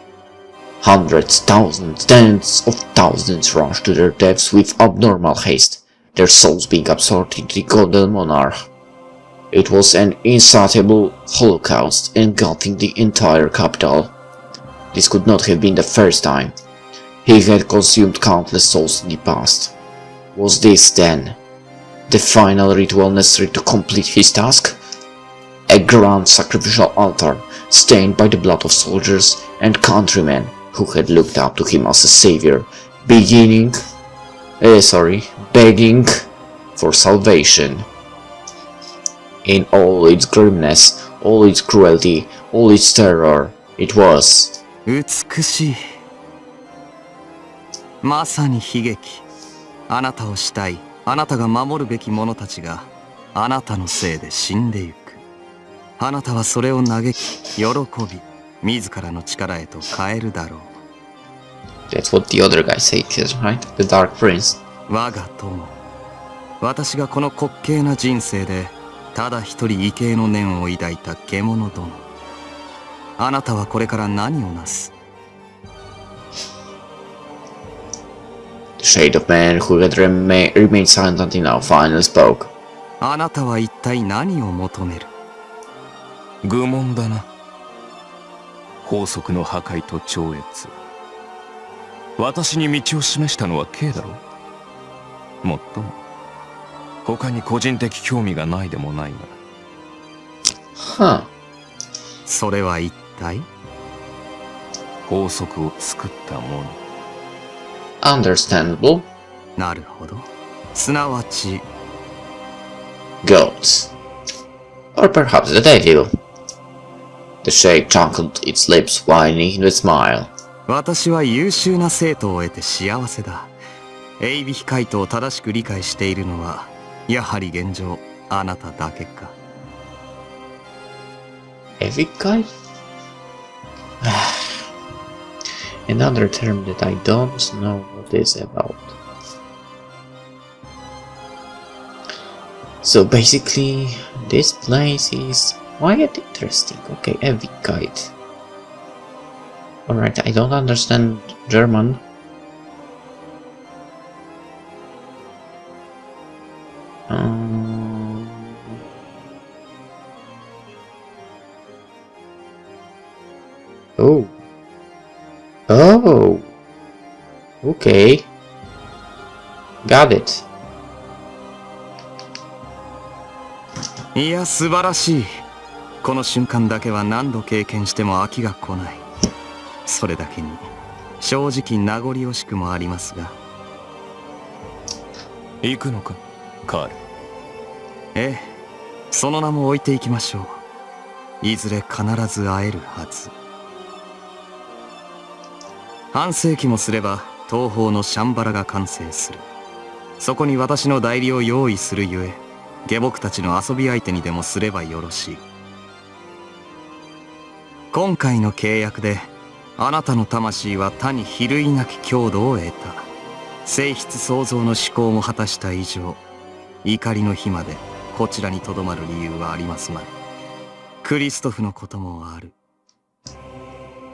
Hundreds, thousands, tens of thousands rushed to their deaths with abnormal haste, their souls being absorbed into the Golden Monarch. It was an insatiable holocaust engulfing the entire capital. This could not have been the first time. He had consumed countless souls in the past. Was this, then, the final ritual necessary to complete his task? A grand sacrificial altar, stained by the blood of soldiers and countrymen who had looked up to him as a savior, begging for salvation. In all its grimness, all its cruelty, all its terror, it was 美しい。まさに悲劇。あなたを慕い、あなたが守るべき者たちがあなたのせいで死んでゆく。あなたはそれを嘆き、喜び、自らの力へと変えるだろう。That's what the other guy said, right? The Dark Prince. 我が友、私がこの滑稽な人生でただ一人畏敬の念を抱いた獣殿。あなたはこれから何をなす？ The shade of man who had remained silent until now finally spoke. あなたは一体何を求める？愚問だな。法則の破壊と超越。私に道を示したのは K だろう。もっとも他に個人的興味がないでもないが。Huh. それは一体？法則を作ったもの。Understandable. なるほど。すなわち、 Goats. Or perhaps the devil. The sheikh chuckled its lips widening into a smile. 私は優秀な生徒を得て幸せだ。エイビヒカイトを正しく理解しているのは、やはり現状、あなただけか。Evikai? Another term that I don't know what is about. So basically, this place is quite interesting. Okay, Evikai. Alright, I don't understand German. Oh. Oh. Okay. Got it. いや、素晴らしい。この瞬間だけは何度経験しても飽きが来ない。それだけに、正直名残惜しくもありますが。行くのか、カール。ええ、その名も置いていきましょう。いずれ必ず会えるはず。半世紀もすれば東方のシャンバラが完成する。そこに私の代理を用意するゆえ、下僕たちの遊び相手にでもすればよろしい。今回の契約であなたの魂は他に比類なき強度を得た。性質創造の思考も果たした以上、怒りの日までこちらにとどまる理由はありますまい。クリストフのこともある。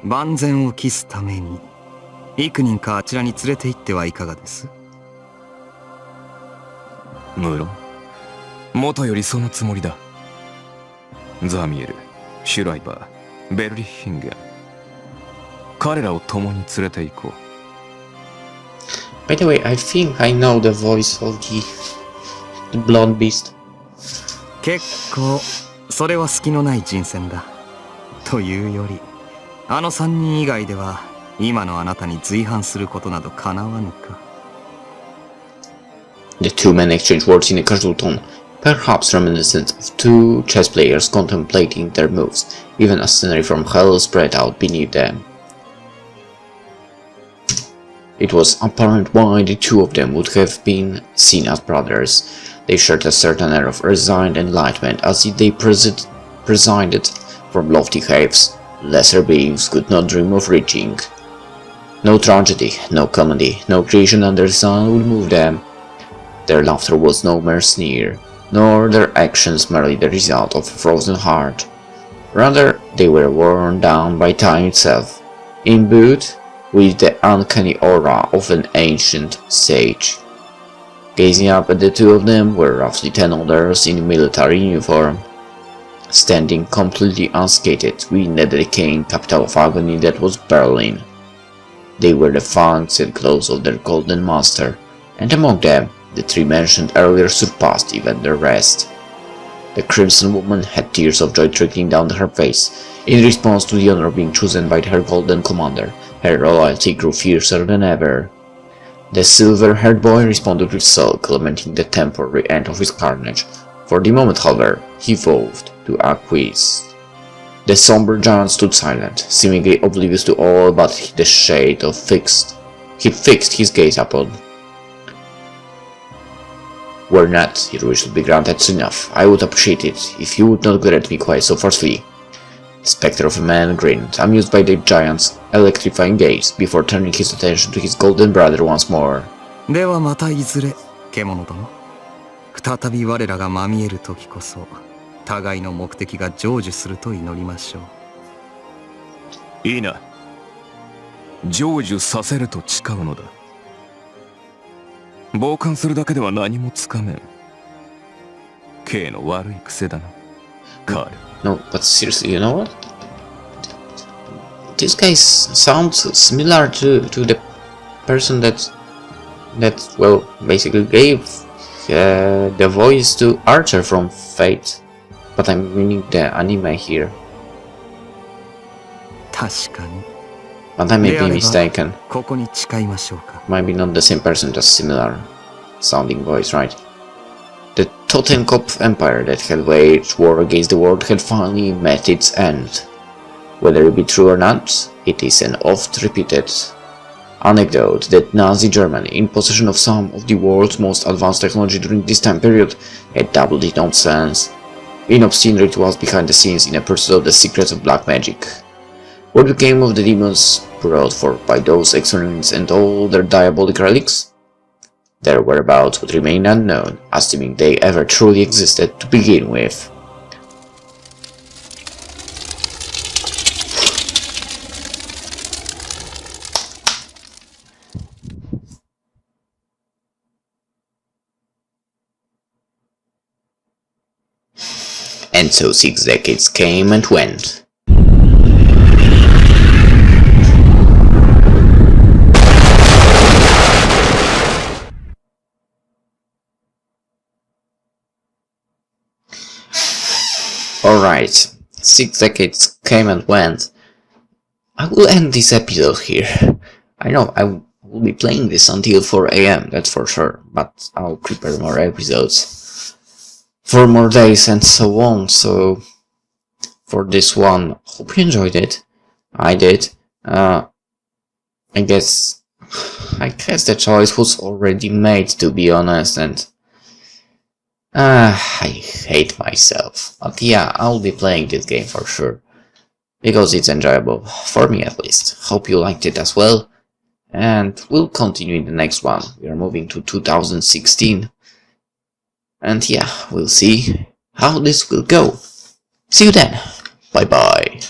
万全を期すために幾人かあちらに連れて行ってはいかがです？無論、元よりそのつもりだ。ザミエル、シュライバー、ベルリッヒンゲン。彼らを共に連れて行こう。By the way, I think I know the voice of the blonde beast. 結構、それは隙のない人選だ。というより、あの3人以外では、今のあなたに随伴することなど叶わぬか。The two men exchange words in a casual tone, perhaps reminiscent of two chess players contemplating their moves, even a scenery from hell spread out beneath them. It was apparent why the two of them would have been seen as brothers. They shared a certain air of resigned enlightenment, as if they presided from lofty heights lesser beings could not dream of reaching. No tragedy, no comedy, no creation under the sun would move them. Their laughter was no mere sneer, nor their actions merely the result of a frozen heart. Rather, they were worn down by time itself, imbued with the uncanny aura of an ancient sage. Gazing up at the two of them were roughly 10 others in military uniform, standing completely unscathed within the decaying capital of agony that was Berlin. They were the fangs and claws of their golden master, and among them, the three mentioned earlier surpassed even the rest. The crimson woman had tears of joy trickling down her face. In response to the honor of being chosen by her golden commander, her loyalty grew fiercer than ever. The silver-haired boy responded with sulk, lamenting the temporary end of his carnage. For the moment, however, he vowed to acquiesce. The somber giant stood silent, seemingly oblivious to all but the shade of he fixed his gaze upon. Were not your wish to be granted enough, I would appreciate it if you would not grant me quite so forcefully. The spectre of a man grinned, amused by the giant's electrifying gaze, before turning his attention to his golden brother once more. ではまたいずれ、獣殿。再び我らがまみえる時こそ、互いの目的が成就すると祈りましょう。いいな。成就させると誓うのだ。傍観するだけでは何もつかめん。K の悪い癖だな。カール。No, but seriously, you know what? This guy sounds similar to the person that well basically gave the voice to Archer from Fate, but I'm meaning the anime here. 確かに。But I may であ be れば mistaken. ここに誓いましょうか。 Maybe not the same person, just similar sounding voice, right? The Totenkopf Empire that had waged war against the world had finally met its end. Whether it be true or not, it is an oft-repeated anecdote that Nazi Germany, in possession of some of the world's most advanced technology during this time period, had doubled in nonsense, in obscene rituals behind the scenes in a pursuit of the secrets of black magic. What became of the demons brought forth by those experiments and all their diabolic relics? Their whereabouts would remain unknown, assuming they ever truly existed to begin with. And so 6 decades came and went. Alright, 6 decades came and went. I will end this episode here. I know I will be playing this until 4 AM, that's for sure, but I'll prepare more episodes for more days and so on. So for this one, hope you enjoyed it. I did. I guess the choice was already made, to be honest, and I hate myself. But yeah, I'll be playing this game for sure, because it's enjoyable, for me at least. Hope you liked it as well, and we'll continue in the next one. We are moving to 2016. And yeah, we'll see how this will go. See you then. Bye bye.